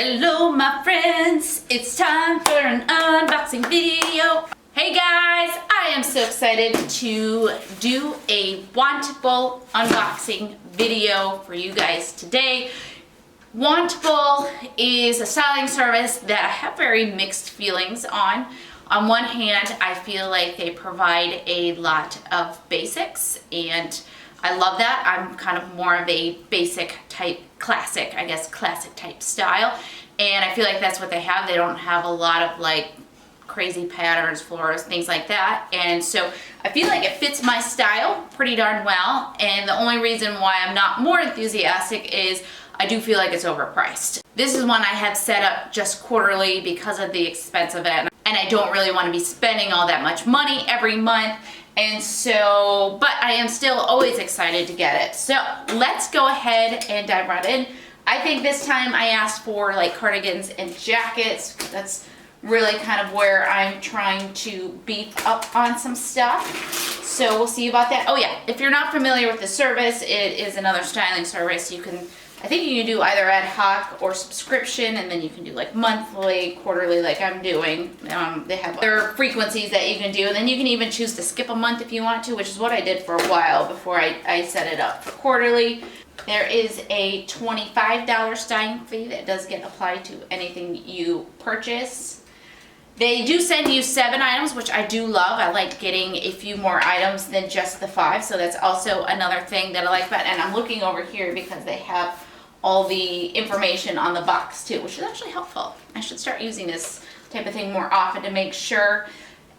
Hello my friends, it's time for an unboxing video. Hey guys, I am so excited to do a Wantable unboxing video for you guys today. Wantable is a styling service that I have very mixed feelings on. On one hand, I feel like they provide a lot of basics and I love that. I'm kind of more of a basic type, classic type style. And I feel like that's what they have. They don't have a lot of like crazy patterns, florals, things like that. And so I feel like it fits my style pretty darn well. And the only reason why I'm not more enthusiastic is I do feel like it's overpriced. This is one I had set up just quarterly because of the expense of it. And I don't really want to be spending all that much money every month. And so, but I am still always excited to get it. So let's go ahead and dive right in. I think this time I asked for like cardigans and jackets. That's really kind of where I'm trying to beef up on some stuff. So we'll see about that. Oh yeah, if you're not familiar with the service, it is another styling service. You can, I think you can do either ad hoc or subscription, and then you can do like monthly, quarterly like I'm doing. They have other frequencies that you can do, and then you can even choose to skip a month if you want to, which is what I did for a while before I set it up for quarterly. There is a $25 styling fee that does get applied to anything you purchase. They do send you 7 items, which I do love. I like getting a few more items than just the 5, so that's also another thing that I like about it. And I'm looking over here because they have all the information on the box too, which is actually helpful. I should start using this type of thing more often to make sure.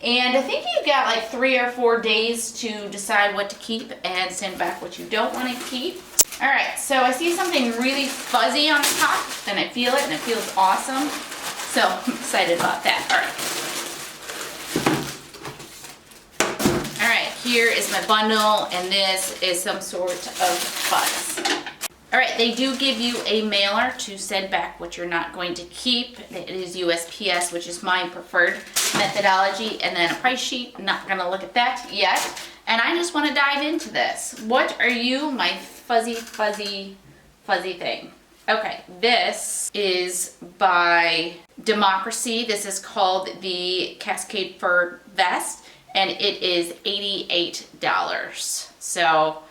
And I think you've got like 3 or 4 days to decide what to keep and send back what you don't want to keep. All right, so I see something really fuzzy on the top, and I feel it, and it feels awesome. So I'm excited about that. All right, here is my bundle, and this is some sort of fuzz. All right, they do give you a mailer to send back what you're not going to keep. It is USPS, which is my preferred methodology, and then a price sheet. I'm not gonna look at that yet. And I just wanna dive into this. What are you, my fuzzy thing? Okay, this is by Democracy. This is called the Cascade Fur Vest, and it is $88. So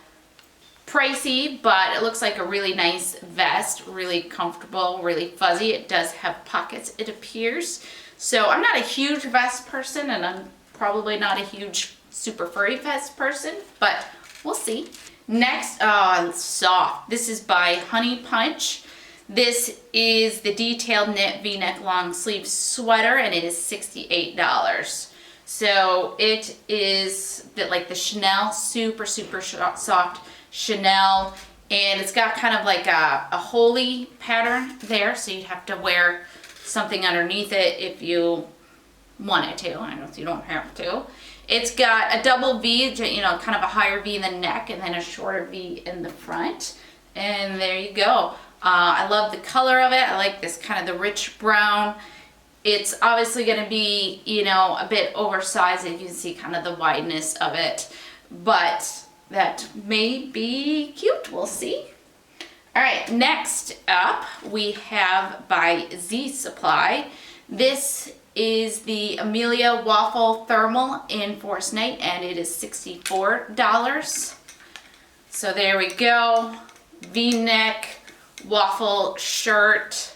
pricey, but it looks like a really nice vest, really comfortable, really fuzzy. It does have pockets, it appears. So I'm not a huge vest person, and I'm probably not a huge super furry vest person, but we'll see. Next, soft. This is by Honey Punch. This is the detailed knit V-neck long sleeve sweater, and it is $68. So it is like the Chanel, super soft Chanel, and it's got kind of like a holey pattern there, so you'd have to wear something underneath it if you wanted to. I know you don't have to. It's got a double V, you know, kind of a higher V in the neck and then a shorter V in the front. And there you go. I love the color of it. I like this kind of the rich brown. It's obviously going to be, you know, a bit oversized. You can see kind of the wideness of it, but that may be cute. We'll see. All right, next up we have by Z Supply. This is the Amelia Waffle Thermal in Forest Night, and it is $64. So there we go. V-neck waffle shirt,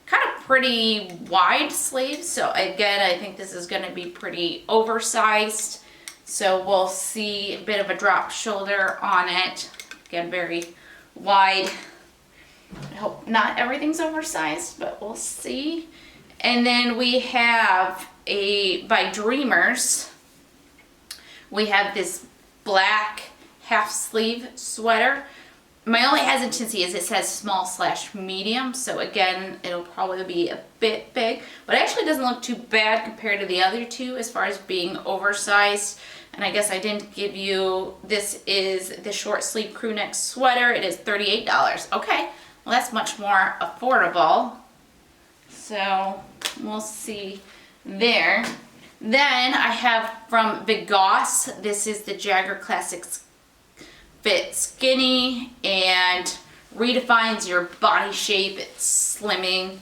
kind of pretty wide sleeves. So again, I think this is going to be pretty oversized. So we'll see a bit of a drop shoulder on it. Again, very wide. I hope not everything's oversized, but we'll see. And then we have by Dreamers, we have this black half sleeve sweater. My only hesitancy is it says small/medium, so again, it'll probably be a bit big, but it actually doesn't look too bad compared to the other two as far as being oversized. And I guess I didn't give you, this is the short sleeve crew neck sweater. It is $38. Okay, well that's much more affordable. So we'll see there. Then I have from Vigoss, this is the Jagger Classics Fit Skinny and redefines your body shape. It's slimming.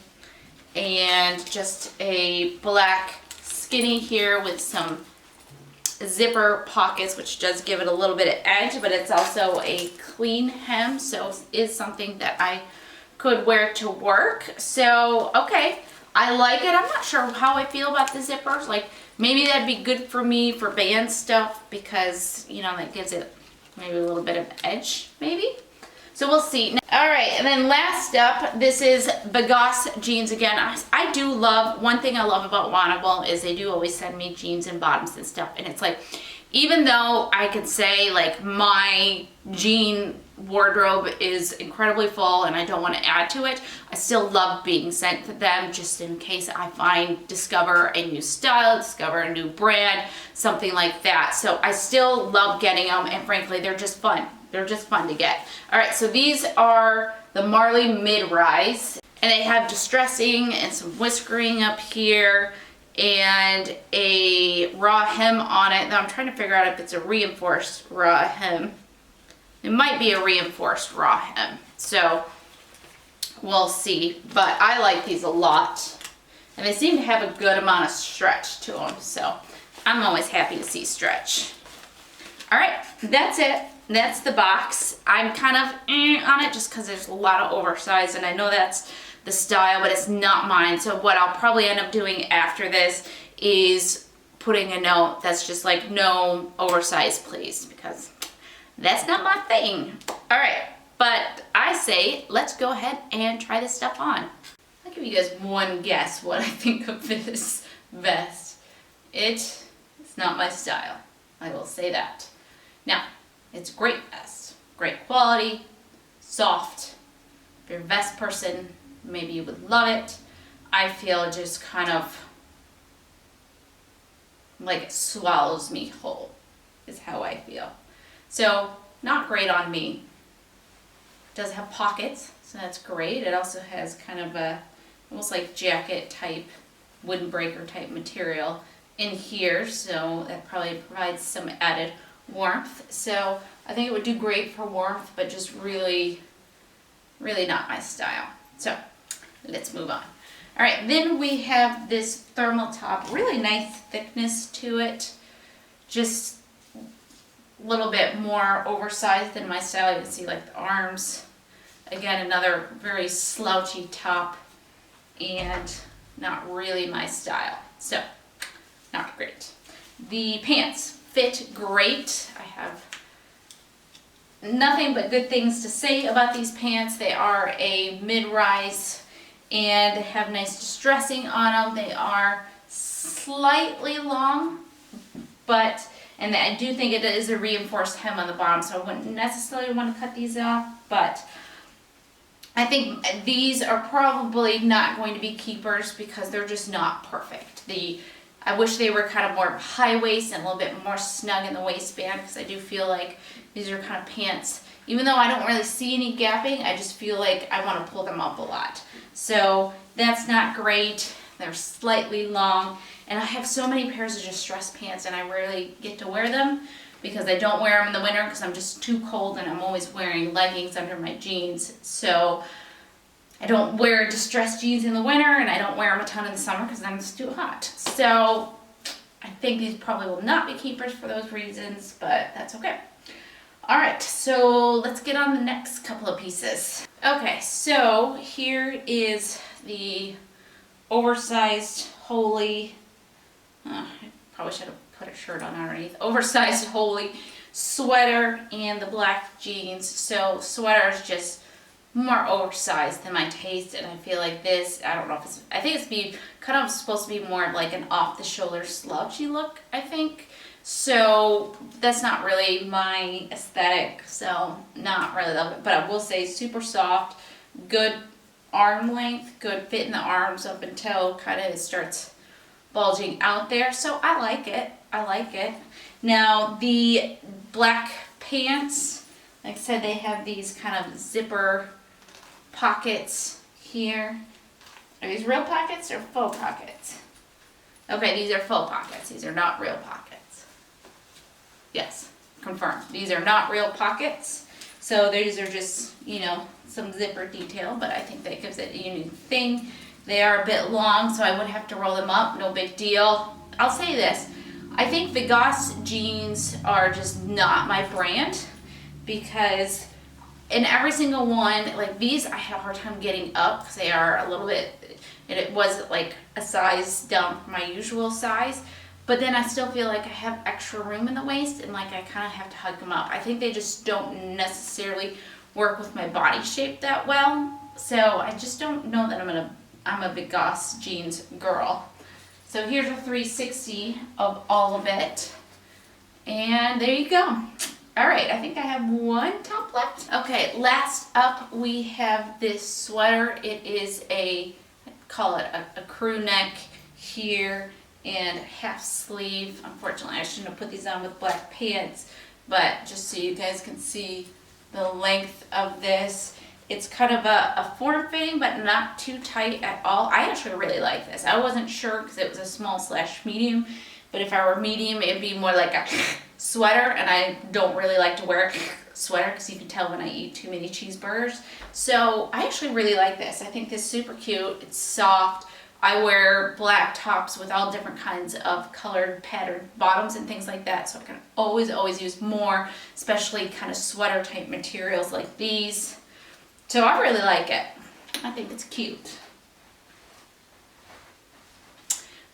and just a black skinny here with some zipper pockets, which does give it a little bit of edge, but it's also a clean hem, so it is something that I could wear to work. So, okay, I like it. I'm not sure how I feel about the zippers. Like, maybe that'd be good for me for band stuff because, you know, that gives it maybe a little bit of edge, maybe. So we'll see. All right, and then last up, this is Bagasse jeans again. I do love, one thing I love about Wantable is they do always send me jeans and bottoms and stuff. And it's like, even though I could say like my jean wardrobe is incredibly full and I don't want to add to it, I still love being sent to them just in case I discover a new style, discover a new brand, something like that. So I still love getting them, and frankly, they're just fun. They're just fun to get. All right, so these are the Marley mid-rise, and they have distressing and some whiskering up here and a raw hem on it. Now I'm trying to figure out if it's a reinforced raw hem. It might be a reinforced raw hem, so we'll see. But I like these a lot, and they seem to have a good amount of stretch to them, so I'm always happy to see stretch. All right, that's it. That's the box. I'm kind of on it just because there's a lot of oversized, and I know that's the style, but it's not mine. So what I'll probably end up doing after this is putting a note that's just like, no oversized please, because that's not my thing. All right, but I say let's go ahead and try this stuff on. I'll give you guys one guess what I think of this vest. It's not my style, I will say that. Now, it's a great vest, great quality, soft. If you're a vest person, maybe you would love it. I feel just kind of like it swallows me whole, is how I feel. So, not great on me. It does have pockets, so that's great. It also has kind of a, almost like jacket type, windbreaker type material in here, so that probably provides some added warmth. So I think it would do great for warmth, but just really, really not my style. So let's move on. All right, then we have this thermal top, really nice thickness to it, just a little bit more oversized than my style. You can see like the arms. Again, another very slouchy top and not really my style. So not great. The pants fit great. I have nothing but good things to say about these pants. They are a mid-rise and they have nice distressing on them. They are slightly long, but, and I do think it is a reinforced hem on the bottom, so I wouldn't necessarily want to cut these off, but I think these are probably not going to be keepers because they're just not perfect. I wish they were kind of more high waist and a little bit more snug in the waistband, because I do feel like these are kind of pants, even though I don't really see any gapping, I just feel like I want to pull them up a lot. So that's not great. They're slightly long, and I have so many pairs of distressed pants and I rarely get to wear them because I don't wear them in the winter because I'm just too cold and I'm always wearing leggings under my jeans. So I don't wear distressed jeans in the winter, and I don't wear them a ton in the summer because then it's too hot. So I think these probably will not be keepers for those reasons, but that's okay. All right, so let's get on the next couple of pieces. Okay, so here is the oversized Holy, I probably should have put a shirt on underneath, oversized Holy sweater and the black jeans. So sweater is just more oversized than my taste, and I feel like this, I don't know if it's, I think it's kind of supposed to be more like an off-the-shoulder slouchy look, I think. So that's not really my aesthetic, so not really love it. But I will say super soft, good arm length, good fit in the arms up until kind of it starts bulging out there. So I like it. I like it. Now the black pants, like I said, they have these kind of zipper pockets here. Are these real pockets or faux pockets? Okay, these are faux pockets. These are not real pockets. Yes, confirmed. These are not real pockets. So these are just, you know, some zipper detail, but I think that gives it a unique thing They are a bit long, so I would have to roll them up. No big deal. I'll say this. I think Vegas jeans are just not my brand because in every single one, like these, I had a hard time getting up because they are a little bit, and it was like a size down from my usual size. But then I still feel like I have extra room in the waist and like I kind of have to hug them up. I think they just don't necessarily work with my body shape that well. So I just don't know that I'm a Vegas jeans girl. So here's a 360 of all of it. And there you go. All right, I think I have one top left. Okay, last up we have this sweater. It is call it a crew neck here and half sleeve. Unfortunately, I shouldn't have put these on with black pants, but just so you guys can see the length of this. It's kind of a form fitting, but not too tight at all. I actually really like this. I wasn't sure because it was a small/medium, but if I were medium, it'd be more like a sweater, and I don't really like to wear a sweater because you can tell when I eat too many cheeseburgers. So I actually really like this. I think this is super cute. It's soft. I wear black tops with all different kinds of colored patterned bottoms and things like that, so I can always use more, especially kind of sweater type materials like these. So I really like it. I think it's cute.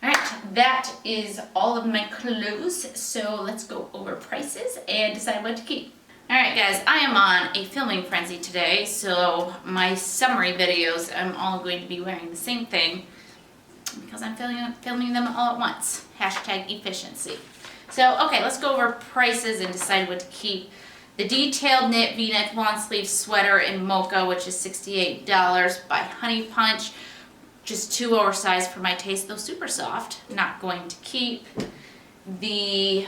Alright, that is all of my clothes, so let's go over prices and decide what to keep. Alright guys, I am on a filming frenzy today, so my summary videos, I'm all going to be wearing the same thing because I'm filming them all at once. Hashtag efficiency. So, okay, let's go over prices and decide what to keep. The detailed knit v-neck long sleeve sweater in mocha, which is $68 by Honey Punch. Just too oversized for my taste, though super soft. Not going to keep. The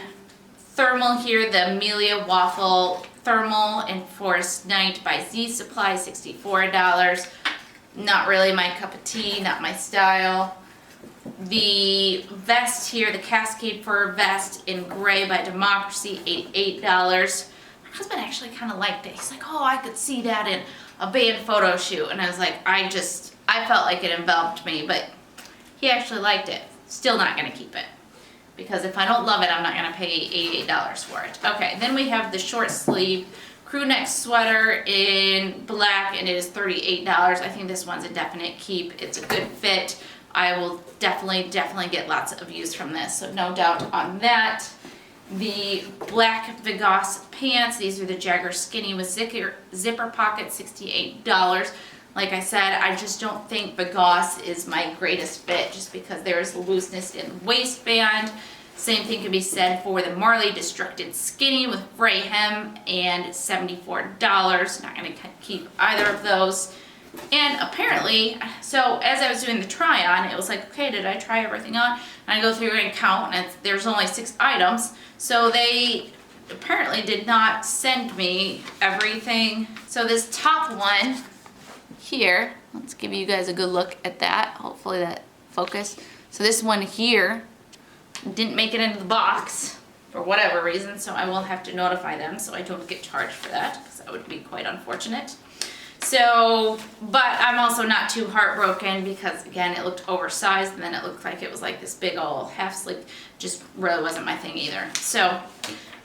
thermal here, the Amelia Waffle Thermal in Forest Night by Z Supply, $64. Not really my cup of tea, not my style. The vest here, the Cascade Fur Vest in gray by Democracy, $88. My husband actually kind of liked it. He's like, oh, I could see that in a band photo shoot. And I was like, I felt like it enveloped me, but he actually liked it. Still not going to keep it. Because if I don't love it, I'm not going to pay $88 for it. Okay, then we have the short sleeve crew neck sweater in black, and it is $38. I think this one's a definite keep. It's a good fit. I will definitely get lots of use from this, so no doubt on that. The black Vegas pants, these are the Jagger Skinny with zipper pocket, $68. Like I said, I just don't think Vegas is my greatest fit just because there is looseness in the waistband. Same thing can be said for the Marley Destructed Skinny with fray hem, and $74. Not going to keep either of those. And apparently, so as I was doing the try on, it was like, okay, did I try everything on? And I go through and count, and there's only 6 items. So they apparently did not send me everything. So this top one here, let's give you guys a good look at that. Hopefully that focus. So this one here didn't make it into the box for whatever reason, so I will have to notify them so I don't get charged for that, because that would be quite unfortunate. So, but I'm also not too heartbroken because, again, it looked oversized, and then it looked like it was like this big old half sleeve. Just really wasn't my thing either. So,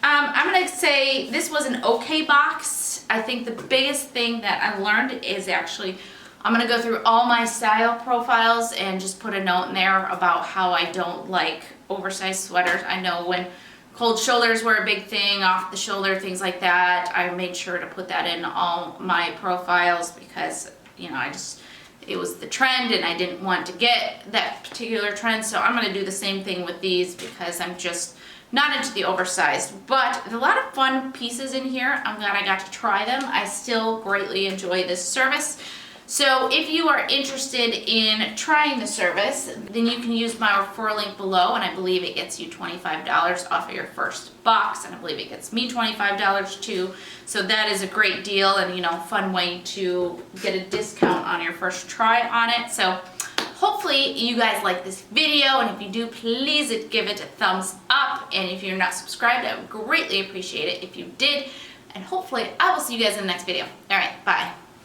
I'm going to say this was an okay box. I think the biggest thing that I learned is actually I'm going to go through all my style profiles and just put a note in there about how I don't like oversized sweaters. I know when cold shoulders were a big thing, off the shoulder, things like that. I made sure to put that in all my profiles because, you know, it was the trend and I didn't want to get that particular trend. So I'm going to do the same thing with these because I'm just not into the oversized. But there's a lot of fun pieces in here. I'm glad I got to try them. I still greatly enjoy this service. So if you are interested in trying the service, then you can use my referral link below, and I believe it gets you $25 off of your first box, and I believe it gets me $25 too. So that is a great deal and, you know, fun way to get a discount on your first try on it. So hopefully you guys like this video, and if you do, please give it a thumbs up, and if you're not subscribed, I would greatly appreciate it if you did, and hopefully I will see you guys in the next video. All right, bye.